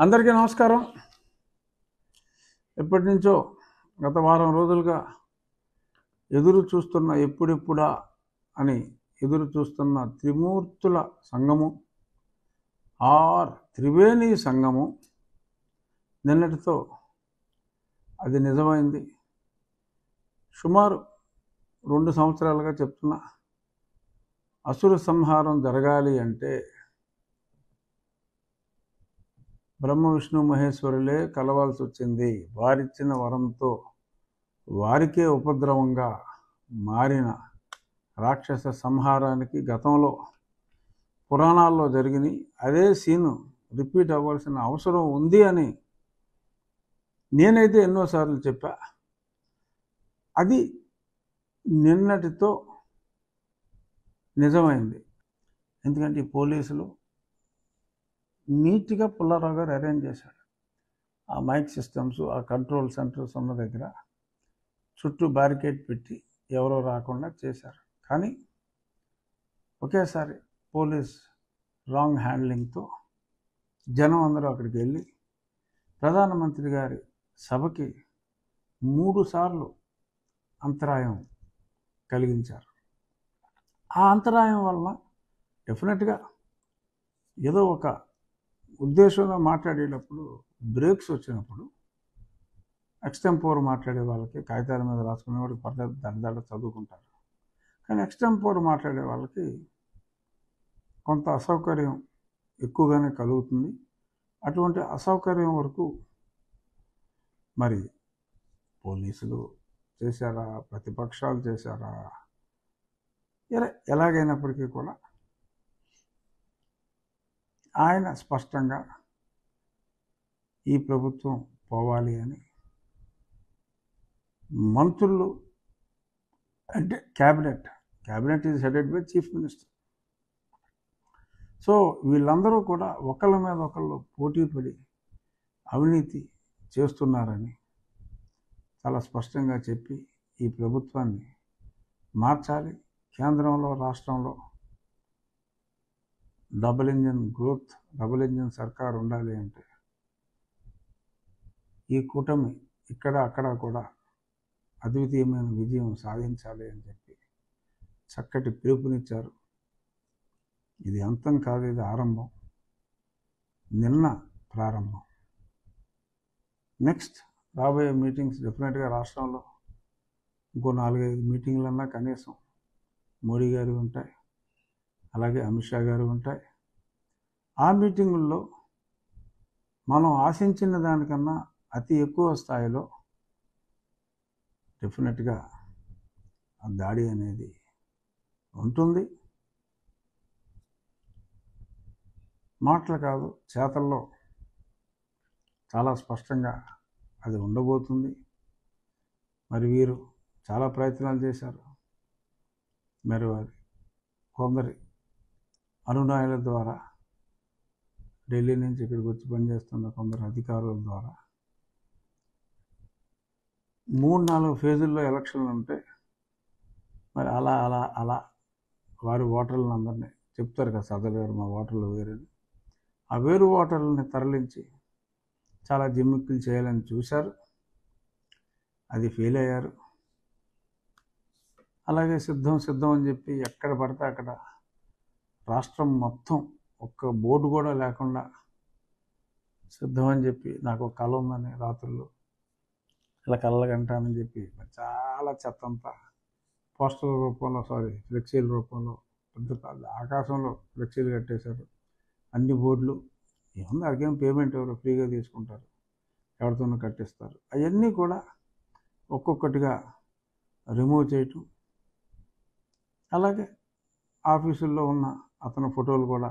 అందరికీ నమస్కారం. ఎప్పటి నుంచో గత వారం రోజులుగా ఎదురు చూస్తున్న ఎప్పుడెప్పుడా అని ఎదురు చూస్తున్న త్రిమూర్తుల సంగము ఆర్ త్రివేణి సంగము నిన్నటితో అది నిజమైంది. సుమారు 2 సంవత్సరాలుగా చెప్తున్నా అసుర సంహారం జరగాలి అంటే బ్రహ్మ విష్ణు మహేశ్వరులే కలవాల్సి వచ్చింది. వారిచ్చిన వరంతో వారికే ఉపద్రవంగా మారిన రాక్షస సంహారానికి గతంలో పురాణాల్లో జరిగిన అదే సీను రిపీట్ అవ్వాల్సిన అవసరం ఉంది అని నేనైతే ఎన్నోసార్లు చెప్పా. అది నిన్నటితో నిజమైంది. ఎందుకంటే ఈ పోలీసులు నీట్గా పుల్లారావు గారు అరేంజ్ చేశాడు. ఆ మైక్ సిస్టమ్స్, ఆ కంట్రోల్ సెంటర్స్ ఉన్న దగ్గర చుట్టూ బ్యారికేడ్ పెట్టి ఎవరో రాకుండా చేశారు. కానీ ఒకేసారి పోలీస్ రాంగ్ హ్యాండ్లింగ్తో జనం అందరూ అక్కడికి వెళ్ళి ప్రధానమంత్రి గారి సభకి 3 సార్లు అంతరాయం కలిగించారు. ఆ అంతరాయం వలన డెఫినెట్గా ఏదో ఒక ఉద్దేశంగా మాట్లాడేటప్పుడు బ్రేక్స్ వచ్చినప్పుడు ఎక్స్టెంపోర్ మాట్లాడే వాళ్ళకి కాగితాల మీద రాసుకునే వాళ్ళకి పర్లేదు, దడదడ చదువుకుంటారు. కానీ ఎక్స్టెంపోర్ మాట్లాడే వాళ్ళకి కొంత అసౌకర్యం ఎక్కువగానే కలుగుతుంది. అటువంటి అసౌకర్యం వరకు మరి పోలీసులు చేశారా, ప్రతిపక్షాలు చేశారా, ఎలాగైనప్పటికీ కూడా ఆయన స్పష్టంగా ఈ ప్రభుత్వం పోవాలి అని మంత్రులు అంటే cabinet is headed by chief minister. So వీళ్ళందరూ కూడా ఒకళ్ళ మీద ఒకళ్ళు పోటీ పడి అవినీతి చేస్తున్నారని చాలా స్పష్టంగా చెప్పి ఈ ప్రభుత్వాన్ని మార్చాలి. కేంద్రంలో రాష్ట్రంలో double engine growth, double engine సర్కార్ ఉండాలి అంటే ఈ కూటమి ఇక్కడ అక్కడ కూడా అద్వితీయమైన విజయం సాధించాలి అని చెప్పి చక్కటి పిలుపునిచ్చారు. ఇది అంతం కాదు, ఇది ఆరంభం, నిన్న ప్రారంభం. నెక్స్ట్ రాబోయే మీటింగ్స్ డెఫినెట్గా రాష్ట్రంలో ఇంకో 4-5 మీటింగ్లన్నా కనీసం మోడీ గారు ఉంటాయి, అలాగే అమిత్ షా గారు ఉంటాయి. ఆ మీటింగుల్లో మనం ఆశించిన దానికన్నా అతి ఎక్కువ స్థాయిలో డెఫినెట్గా ఆ దాడి అనేది ఉంటుంది. మాటలు కాదు, చేతల్లో చాలా స్పష్టంగా అది ఉండబోతుంది. మరి వీరు చాలా ప్రయత్నాలు చేశారు. మరి వారి కొందరి అనునాయుల ద్వారా, ఢిల్లీ నుంచి ఇక్కడికి వచ్చి పనిచేస్తున్న కొందరు అధికారుల ద్వారా 3-4 ఫేజుల్లో ఎలక్షన్లు ఉంటాయి. మరి అలా అలా అలా వారి ఓటర్లను అందరినీ చెప్తారు కదా సదరు గారు, మా ఓటర్లు వేరని. ఆ వేరు ఓటర్లని తరలించి చాలా జిమ్మిక్కులు చేయాలని చూశారు. అది ఫెయిల్ అయ్యారు. అలాగే సిద్ధం అని చెప్పి ఎక్కడ పడితే అక్కడ రాష్ట్రం మొత్తం ఒక్క బోర్డు కూడా లేకుండా సిద్ధం అని చెప్పి నాకు ఒక కళ ఉందని రాత్రులు ఇలా కళ్ళగంటానని చెప్పి చాలా చెత్త అంతా పోస్టర్ల రూపంలో, ఫ్లెక్సీల రూపంలో పెద్ద ఆకాశంలో ఫ్లెక్సీలు కట్టేశారు. అన్ని బోర్డులు ఏముంది, అడిగేం పేమెంట్ ఎవరు ఫ్రీగా తీసుకుంటారు, ఎవరితోనూ కట్టిస్తారు. అవన్నీ కూడా ఒక్కొక్కటిగా రిమూవ్ చేయటం. అలాగే ఆఫీసుల్లో ఉన్న అతని ఫోటోలు కూడా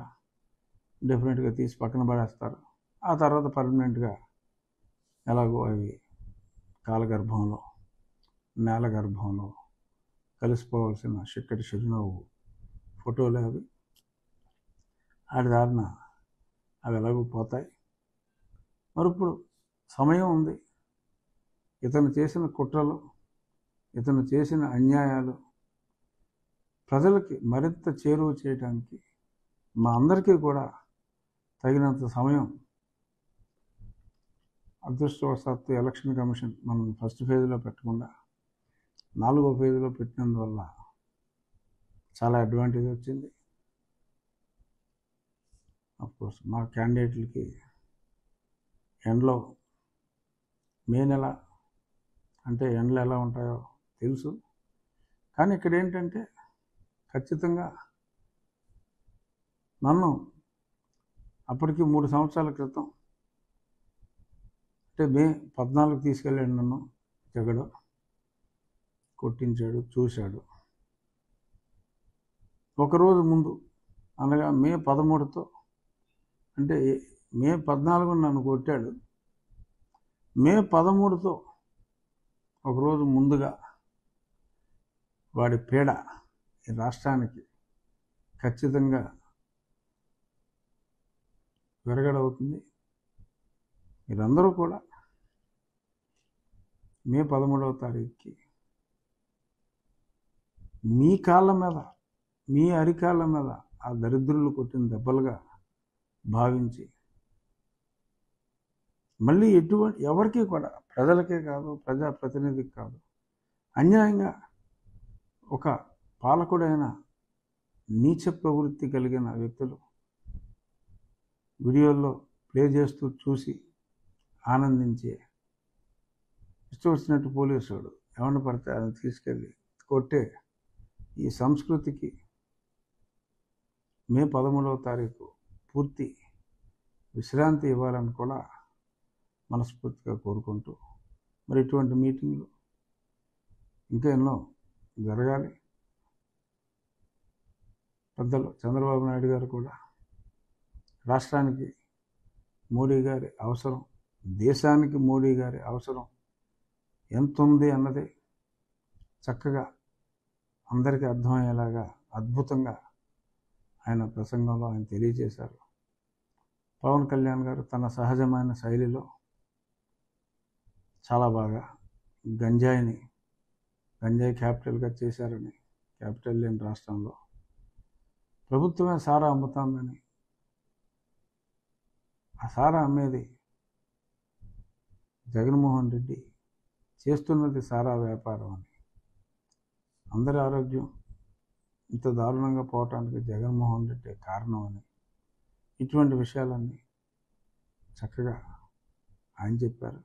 డెఫినెట్గా తీసి పక్కన పడేస్తారు. ఆ తర్వాత పర్మనెంట్గా ఎలాగో అవి కాలగర్భంలో, నేల గర్భంలో కలిసిపోవాల్సిన చిక్కటి చిరునవ్వు ఫోటోలు అవి ఆడి దారిన అవి ఎలాగో పోతాయి. మరి ఇప్పుడు సమయం ఉంది. ఇతను చేసిన కుట్రలు, ఇతను చేసిన అన్యాయాలు ప్రజలకి మరింత చేరువ చేయడానికి మా అందరికీ కూడా తగినంత సమయం అదృష్టవశాత్తు ఎలక్షన్ కమిషన్ మనం ఫస్ట్ ఫేజ్లో పెట్టకుండా 4వ ఫేజ్లో పెట్టినందువల్ల చాలా అడ్వాంటేజ్ వచ్చింది. అఫ్కోర్స్ మా క్యాండిడేట్లకి ఎండలో మే నెల అంటే ఎండలు ఎలా ఉంటాయో తెలుసు. కానీ ఇక్కడ ఏంటంటే ఖచ్చితంగా నన్ను అప్పటికి 3 సంవత్సరాల క్రితం అంటే మే 14 తీసుకెళ్ళాడు. నన్ను జగడు కొట్టించాడు, చూశాడు. ఒకరోజు ముందు అనగా మే 13తో అంటే మే 14 నన్ను కొట్టాడు. మే 13తో ఒకరోజు ముందుగా వాడి పీడ ఈ రాష్ట్రానికి ఖచ్చితంగా విరగడవుతుంది. మీరందరూ కూడా మే 13వ తారీఖుకి మీ కాళ్ళ మీద, మీ అరికాళ్ళ మీద ఆ దరిద్రులు కొట్టిన దెబ్బలుగా భావించి మళ్ళీ ఎవరికీ కూడా, ప్రజలకే కాదు, ప్రజాప్రతినిధికి కాదు, అన్యాయంగా ఒక పాలకుడైన నీచ ప్రవృత్తి కలిగిన వ్యక్తులు వీడియోల్లో ప్లే చేస్తూ చూసి ఆనందించే ఇష్టం వచ్చినట్టు పోలీసుడు ఎవరిని పడితే ఆయన తీసుకెళ్ళి కొట్టే ఈ సంస్కృతికి మే 13వ తారీఖు పూర్తి విశ్రాంతి ఇవ్వాలని కూడా మనస్ఫూర్తిగా కోరుకుంటూ, మరి ఇటువంటి మీటింగ్లు ఇంకా ఎన్నో జరగాలి. పెద్దలు చంద్రబాబు నాయుడు గారు కూడా రాష్ట్రానికి మోడీ గారి అవసరం, దేశానికి మోడీ గారి అవసరం ఎంత ఉంది అన్నది చక్కగా అందరికీ అర్థమయ్యేలాగా అద్భుతంగా ఆయన ప్రసంగంలో ఆయన తెలియజేశారు. పవన్ కళ్యాణ్ గారు తన సహజమైన శైలిలో చాలా బాగా గంజాయి క్యాపిటల్గా చేశారని, క్యాపిటల్ లేని రాష్ట్రంలో ప్రభుత్వమే సారా అమ్ముతుందని, ఆ సారా అమ్మేది జగన్మోహన్ రెడ్డి, చేస్తున్నది సారా వ్యాపారం అని, అందరి ఆరోగ్యం ఇంత దారుణంగా పోవటానికి జగన్మోహన్ రెడ్డి కారణం అని, ఇటువంటి విషయాలన్నీ చక్కగా ఆయన చెప్పారు.